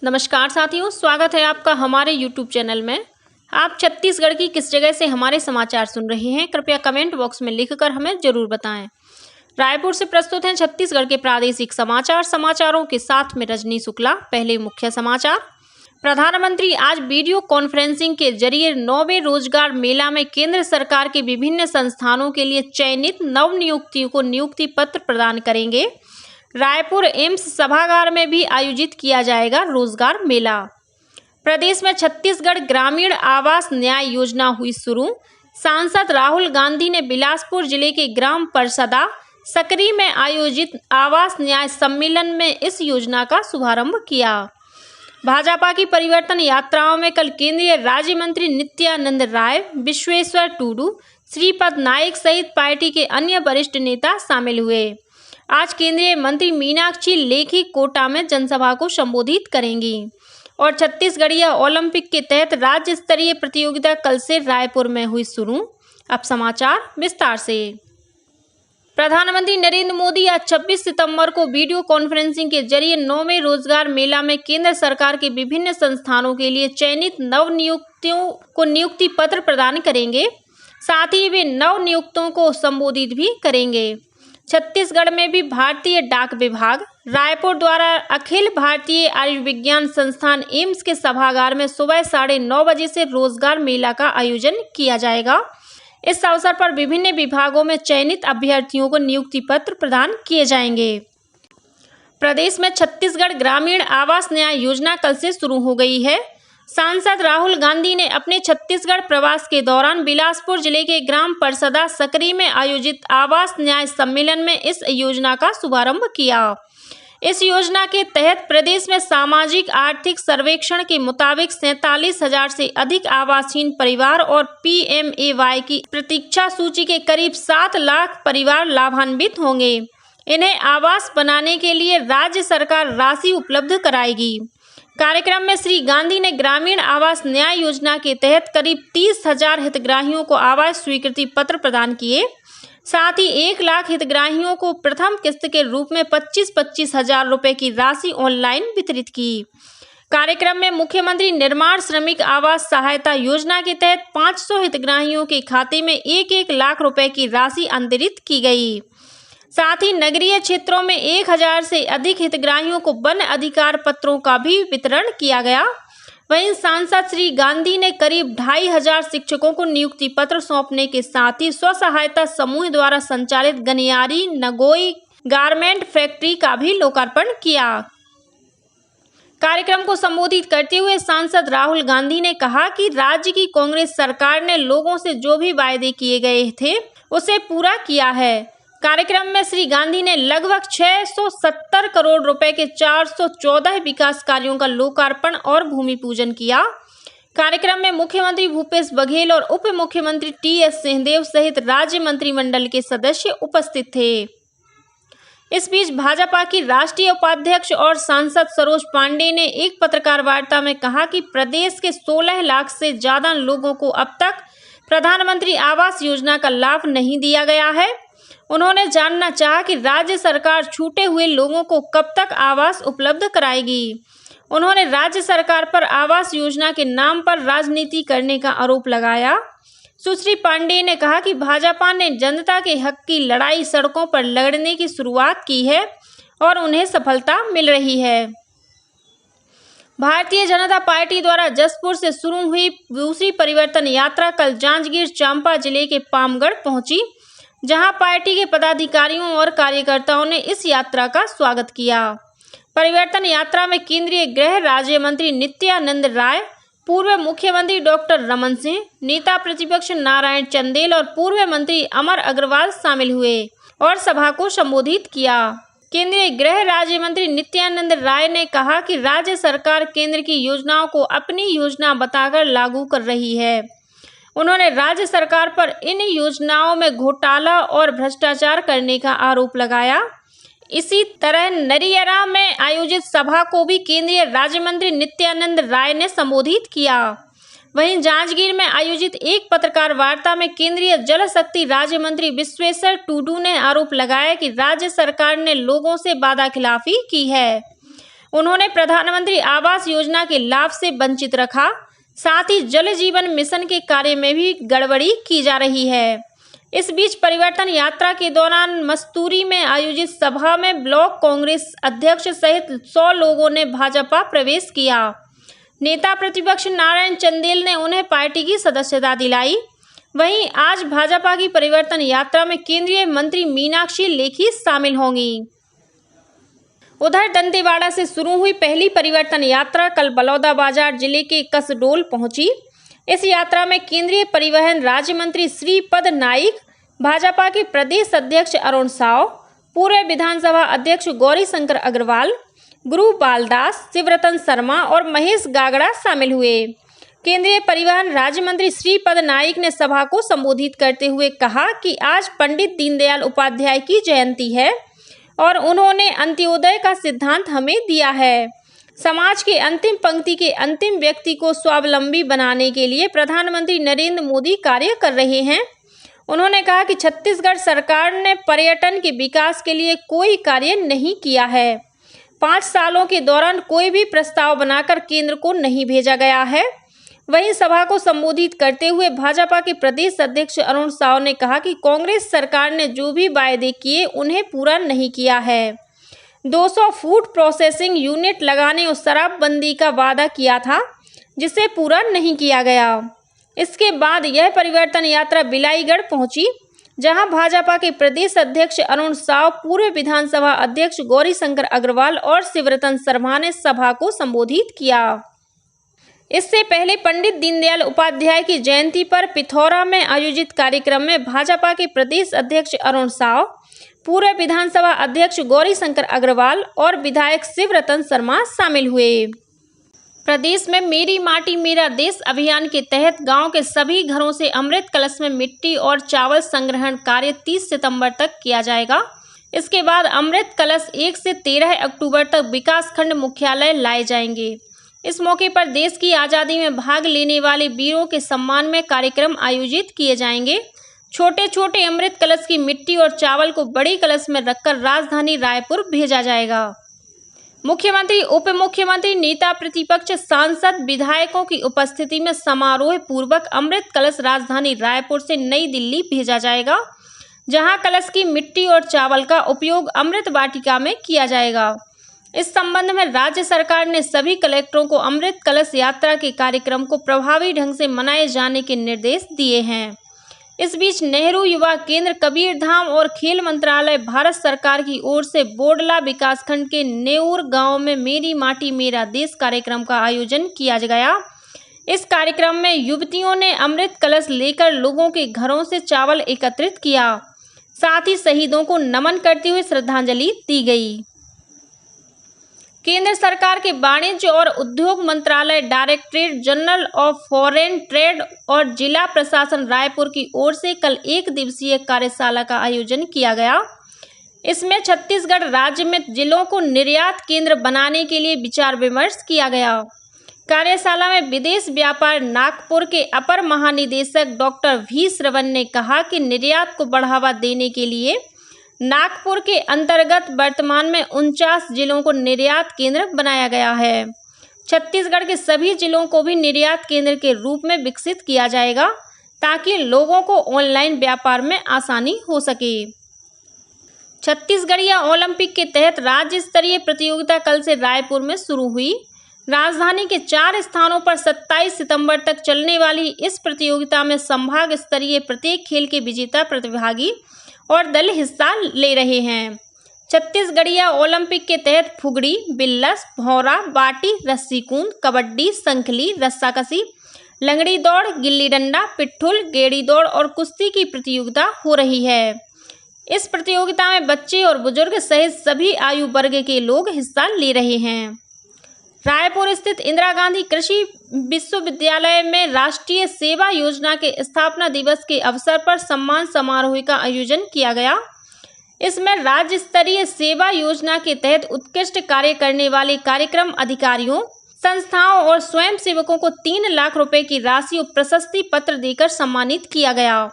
नमस्कार साथियों, स्वागत है आपका हमारे YouTube चैनल में। आप छत्तीसगढ़ की किस जगह से हमारे समाचार सुन रहे हैं, कृपया कमेंट बॉक्स में लिखकर हमें जरूर बताएं। रायपुर से प्रस्तुत हैं छत्तीसगढ़ के प्रादेशिक समाचार। समाचारों के साथ में रजनी शुक्ला। पहले मुख्य समाचार। प्रधानमंत्री आज वीडियो कॉन्फ्रेंसिंग के जरिए 9वें रोजगार मेला में केंद्र सरकार के विभिन्न संस्थानों के लिए चयनित नवनियुक्तियों को नियुक्ति पत्र प्रदान करेंगे। रायपुर एम्स सभागार में भी आयोजित किया जाएगा रोजगार मेला। प्रदेश में छत्तीसगढ़ ग्रामीण आवास न्याय योजना हुई शुरू। सांसद राहुल गांधी ने बिलासपुर जिले के ग्राम परसदा सकरी में आयोजित आवास न्याय सम्मेलन में इस योजना का शुभारंभ किया। भाजपा की परिवर्तन यात्राओं में कल केंद्रीय राज्य मंत्री नित्यानंद राय, विश्वेश्वर टूडू, श्रीपद नाइक सहित पार्टी के अन्य वरिष्ठ नेता शामिल हुए। आज केंद्रीय मंत्री मीनाक्षी लेखी कोटा में जनसभा को संबोधित करेंगी। और छत्तीसगढ़ीय ओलंपिक के तहत राज्य स्तरीय प्रतियोगिता कल से रायपुर में हुई शुरू। अब समाचार विस्तार से। प्रधानमंत्री नरेंद्र मोदी आज 26 सितंबर को वीडियो कॉन्फ्रेंसिंग के जरिए 9वें रोजगार मेला में केंद्र सरकार के विभिन्न संस्थानों के लिए चयनित नवनियुक्तियों को नियुक्ति पत्र प्रदान करेंगे। साथ ही वे नवनियुक्तों को संबोधित भी करेंगे। छत्तीसगढ़ में भी भारतीय डाक विभाग रायपुर द्वारा अखिल भारतीय आयुर्विज्ञान संस्थान एम्स के सभागार में सुबह 9:30 बजे से रोजगार मेला का आयोजन किया जाएगा। इस अवसर पर विभिन्न विभागों में चयनित अभ्यर्थियों को नियुक्ति पत्र प्रदान किए जाएंगे। प्रदेश में छत्तीसगढ़ ग्रामीण आवास न्याय योजना कल से शुरू हो गई है। सांसद राहुल गांधी ने अपने छत्तीसगढ़ प्रवास के दौरान बिलासपुर जिले के ग्राम परसदा सकरी में आयोजित आवास न्याय सम्मेलन में इस योजना का शुभारंभ किया। इस योजना के तहत प्रदेश में सामाजिक आर्थिक सर्वेक्षण के मुताबिक 47,000 से अधिक आवासहीन परिवार और PMAY की प्रतीक्षा सूची के करीब 7 लाख परिवार लाभान्वित होंगे। इन्हें आवास बनाने के लिए राज्य सरकार राशि उपलब्ध कराएगी। कार्यक्रम में श्री गांधी ने ग्रामीण आवास न्याय योजना के तहत करीब 30,000 हितग्राहियों को आवास स्वीकृति पत्र प्रदान किए। साथ ही 1 लाख हितग्राहियों को प्रथम किस्त के रूप में 25-25 हजार रुपए की राशि ऑनलाइन वितरित की। कार्यक्रम में मुख्यमंत्री निर्माण श्रमिक आवास सहायता योजना के तहत 500 हितग्राहियों के खाते में 1-1 लाख रुपए की राशि अंतरित की गई। साथ ही नगरीय क्षेत्रों में 1000 से अधिक हितग्राहियों को वन अधिकार पत्रों का भी वितरण किया गया। वहीं सांसद श्री गांधी ने करीब 2500 शिक्षकों को नियुक्ति पत्र सौंपने के साथ ही स्व सहायता समूह द्वारा संचालित गनियारी नगोई गारमेंट फैक्ट्री का भी लोकार्पण किया। कार्यक्रम को संबोधित करते हुए सांसद राहुल गांधी ने कहा कि राज्य की कांग्रेस सरकार ने लोगों से जो भी वायदे किए गए थे उसे पूरा किया है। कार्यक्रम में श्री गांधी ने लगभग 670 करोड़ रुपए के 414 विकास कार्यों का लोकार्पण और भूमि पूजन किया। कार्यक्रम में मुख्यमंत्री भूपेश बघेल और उप मुख्यमंत्री TS सिंहदेव सहित राज्य मंत्रिमंडल के सदस्य उपस्थित थे। इस बीच भाजपा की राष्ट्रीय उपाध्यक्ष और सांसद सरोज पांडे ने एक पत्रकार वार्ता में कहा कि प्रदेश के 16 लाख से ज्यादा लोगों को अब तक प्रधानमंत्री आवास योजना का लाभ नहीं दिया गया है। उन्होंने जानना चाहा कि राज्य सरकार छूटे हुए लोगों को कब तक आवास उपलब्ध कराएगी। उन्होंने राज्य सरकार पर आवास योजना के नाम पर राजनीति करने का आरोप लगाया। सुश्री पांडे ने कहा कि भाजपा ने जनता के हक की लड़ाई सड़कों पर लड़ने की शुरुआत की है और उन्हें सफलता मिल रही है। भारतीय जनता पार्टी द्वारा जसपुर से शुरू हुई दूसरी परिवर्तन यात्रा कल जांजगीर चांपा जिले के पामगढ़ पहुंची, जहां पार्टी के पदाधिकारियों और कार्यकर्ताओं ने इस यात्रा का स्वागत किया। परिवर्तन यात्रा में केंद्रीय गृह राज्य मंत्री नित्यानंद राय, पूर्व मुख्यमंत्री डॉक्टर रमन सिंह, नेता प्रतिपक्ष नारायण चंदेल और पूर्व मंत्री अमर अग्रवाल शामिल हुए और सभा को संबोधित किया। केंद्रीय गृह राज्य मंत्री नित्यानंद राय ने कहा कि राज्य सरकार केंद्र की योजनाओं को अपनी योजना बताकर लागू कर रही है। उन्होंने राज्य सरकार पर इन योजनाओं में घोटाला और भ्रष्टाचार करने का आरोप लगाया। इसी तरह नरियरा में आयोजित सभा को भी केंद्रीय राज्य मंत्री नित्यानंद राय ने संबोधित किया। वहीं जांजगीर में आयोजित एक पत्रकार वार्ता में केंद्रीय जल शक्ति राज्य मंत्री विश्वेश्वर टूडू ने आरोप लगाया कि राज्य सरकार ने लोगों से वादा खिलाफी की है। उन्होंने प्रधानमंत्री आवास योजना के लाभ से वंचित रखा। साथ ही जल जीवन मिशन के कार्य में भी गड़बड़ी की जा रही है। इस बीच परिवर्तन यात्रा के दौरान मस्तूरी में आयोजित सभा में ब्लॉक कांग्रेस अध्यक्ष सहित 100 लोगों ने भाजपा प्रवेश किया। नेता प्रतिपक्ष नारायण चंदेल ने उन्हें पार्टी की सदस्यता दिलाई। वहीं आज भाजपा की परिवर्तन यात्रा में केंद्रीय मंत्री मीनाक्षी लेखी शामिल होंगी। उधर दंतेवाड़ा से शुरू हुई पहली परिवर्तन यात्रा कल बलौदाबाजार जिले के कसडोल पहुंची। इस यात्रा में केंद्रीय परिवहन राज्य मंत्री श्रीपद नाइक, भाजपा के प्रदेश अध्यक्ष अरुण साव, पूर्व विधानसभा अध्यक्ष गौरीशंकर अग्रवाल, गुरु बालदास, शिवरतन शर्मा और महेश गागड़ा शामिल हुए। केंद्रीय परिवहन राज्य मंत्री श्रीपद नाइक ने सभा को संबोधित करते हुए कहा कि आज पंडित दीनदयाल उपाध्याय की जयंती है और उन्होंने अंत्योदय का सिद्धांत हमें दिया है। समाज के अंतिम पंक्ति के अंतिम व्यक्ति को स्वावलंबी बनाने के लिए प्रधानमंत्री नरेंद्र मोदी कार्य कर रहे हैं। उन्होंने कहा कि छत्तीसगढ़ सरकार ने पर्यटन के विकास के लिए कोई कार्य नहीं किया है। 5 सालों के दौरान कोई भी प्रस्ताव बनाकर केंद्र को नहीं भेजा गया है। वहीं सभा को संबोधित करते हुए भाजपा के प्रदेश अध्यक्ष अरुण साव ने कहा कि कांग्रेस सरकार ने जो भी वायदे किए उन्हें पूरा नहीं किया है। 200 फूड प्रोसेसिंग यूनिट लगाने और शराबबंदी का वादा किया था, जिसे पूरा नहीं किया गया। इसके बाद यह परिवर्तन यात्रा बिलाईगढ़ पहुंची, जहां भाजपा के प्रदेश अध्यक्ष अरुण साव, पूर्व विधानसभा अध्यक्ष गौरीशंकर अग्रवाल और शिवरतन शर्मा ने सभा को संबोधित किया। इससे पहले पंडित दीनदयाल उपाध्याय की जयंती पर पिथौरा में आयोजित कार्यक्रम में भाजपा के प्रदेश अध्यक्ष अरुण साव, पूर्व विधानसभा अध्यक्ष गौरीशंकर अग्रवाल और विधायक शिवरतन शर्मा शामिल हुए। प्रदेश में मेरी माटी मेरा देश अभियान के तहत गांव के सभी घरों से अमृत कलश में मिट्टी और चावल संग्रहण कार्य 30 सितंबर तक किया जाएगा। इसके बाद अमृत कलश 1 से 13 अक्टूबर तक विकासखंड मुख्यालय लाए जाएंगे। इस मौके पर देश की आज़ादी में भाग लेने वाले वीरों के सम्मान में कार्यक्रम आयोजित किए जाएंगे। छोटे छोटे अमृत कलश की मिट्टी और चावल को बड़ी कलश में रखकर राजधानी रायपुर भेजा जाएगा। मुख्यमंत्री, उप मुख्यमंत्री, नेता प्रतिपक्ष, सांसद, विधायकों की उपस्थिति में समारोह पूर्वक अमृत कलश राजधानी रायपुर से नई दिल्ली भेजा जाएगा, जहां कलश की मिट्टी और चावल का उपयोग अमृत वाटिका में किया जाएगा। इस संबंध में राज्य सरकार ने सभी कलेक्टरों को अमृत कलश यात्रा के कार्यक्रम को प्रभावी ढंग से मनाए जाने के निर्देश दिए हैं। इस बीच नेहरू युवा केंद्र कबीरधाम और खेल मंत्रालय भारत सरकार की ओर से बोडला विकासखंड के नेऊर गांव में मेरी माटी मेरा देश कार्यक्रम का आयोजन किया गया। इस कार्यक्रम में युवतियों ने अमृत कलश लेकर लोगों के घरों से चावल एकत्रित किया। साथ ही शहीदों को नमन करते हुए श्रद्धांजलि दी गई। केंद्र सरकार के वाणिज्य और उद्योग मंत्रालय, directorate general of foreign trade और जिला प्रशासन रायपुर की ओर से कल 1 दिवसीय कार्यशाला का आयोजन किया गया। इसमें छत्तीसगढ़ राज्य में जिलों को निर्यात केंद्र बनाने के लिए विचार विमर्श किया गया। कार्यशाला में विदेश व्यापार नागपुर के अपर महानिदेशक डॉक्टर वी श्रवण ने कहा कि निर्यात को बढ़ावा देने के लिए नागपुर के अंतर्गत वर्तमान में 49 जिलों को निर्यात केंद्र बनाया गया है। छत्तीसगढ़ के सभी जिलों को भी निर्यात केंद्र के रूप में विकसित किया जाएगा, ताकि लोगों को ऑनलाइन व्यापार में आसानी हो सके। छत्तीसगढ़िया ओलंपिक के तहत राज्य स्तरीय प्रतियोगिता कल से रायपुर में शुरू हुई। राजधानी के 4 स्थानों पर 27 सितंबर तक चलने वाली इस प्रतियोगिता में संभाग स्तरीय प्रत्येक खेल के विजेता प्रतिभागी और दल हिस्सा ले रहे हैं। छत्तीसगढ़िया ओलंपिक के तहत फुगड़ी, बिल्लस, भौरा, बाटी, रस्सीकूंद, कबड्डी, संखली, रस्साकसी, लंगड़ी दौड़, गिल्ली डंडा, पिट्ठुल, गेड़ी दौड़ और कुश्ती की प्रतियोगिता हो रही है। इस प्रतियोगिता में बच्चे और बुजुर्ग सहित सभी आयु वर्ग के लोग हिस्सा ले रहे हैं। रायपुर स्थित इंदिरा गांधी कृषि विश्वविद्यालय में राष्ट्रीय सेवा योजना के स्थापना दिवस के अवसर पर सम्मान समारोह का आयोजन किया गया। इसमें राज्य स्तरीय सेवा योजना के तहत उत्कृष्ट कार्य करने वाले कार्यक्रम अधिकारियों, संस्थाओं और स्वयंसेवकों को 3 लाख रुपए की राशि और प्रशस्ति पत्र देकर सम्मानित किया गया।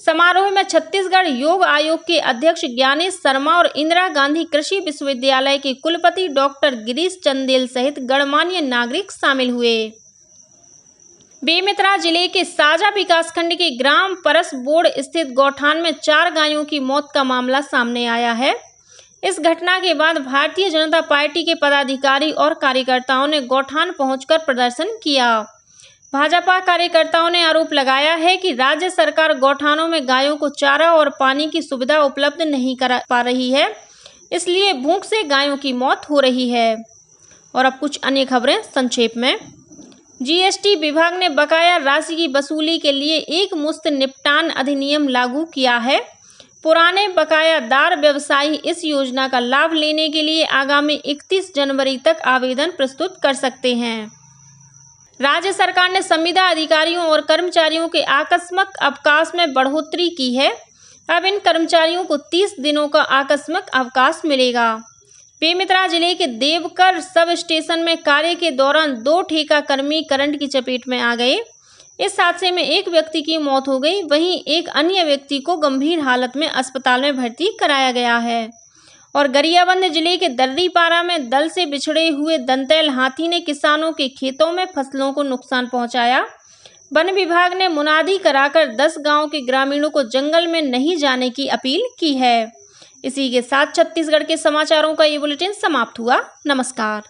समारोह में छत्तीसगढ़ योग आयोग के अध्यक्ष ज्ञानेश शर्मा और इंदिरा गांधी कृषि विश्वविद्यालय के कुलपति डॉक्टर गिरीश चंदेल सहित गणमान्य नागरिक शामिल हुए। बेमेतरा जिले के साजा विकासखंड के ग्राम परसबोड़ स्थित गौठान में 4 गायों की मौत का मामला सामने आया है। इस घटना के बाद भारतीय जनता पार्टी के पदाधिकारी और कार्यकर्ताओं ने गौठान पहुंचकर प्रदर्शन किया। भाजपा कार्यकर्ताओं ने आरोप लगाया है कि राज्य सरकार गौठानों में गायों को चारा और पानी की सुविधा उपलब्ध नहीं करा पा रही है, इसलिए भूख से गायों की मौत हो रही है। और अब कुछ अन्य खबरें संक्षेप में। जीएसटी विभाग ने बकाया राशि की वसूली के लिए एक मुश्त निपटान अधिनियम लागू किया है। पुराने बकायादार व्यवसायी इस योजना का लाभ लेने के लिए आगामी 31 जनवरी तक आवेदन प्रस्तुत कर सकते हैं। राज्य सरकार ने संविदा अधिकारियों और कर्मचारियों के आकस्मिक अवकाश में बढ़ोतरी की है। अब इन कर्मचारियों को 30 दिनों का आकस्मिक अवकाश मिलेगा। बेमेतरा जिले के देवकर सब स्टेशन में कार्य के दौरान 2 ठेका कर्मी करंट की चपेट में आ गए। इस हादसे में एक व्यक्ति की मौत हो गई, वहीं एक अन्य व्यक्ति को गंभीर हालत में अस्पताल में भर्ती कराया गया है। और गरियाबंद जिले के दर्रीपारा में दल से बिछड़े हुए दंतैल हाथी ने किसानों के खेतों में फसलों को नुकसान पहुंचाया। वन विभाग ने मुनादी कराकर 10 गांव के ग्रामीणों को जंगल में नहीं जाने की अपील की है। इसी के साथ छत्तीसगढ़ के समाचारों का ये बुलेटिन समाप्त हुआ। नमस्कार।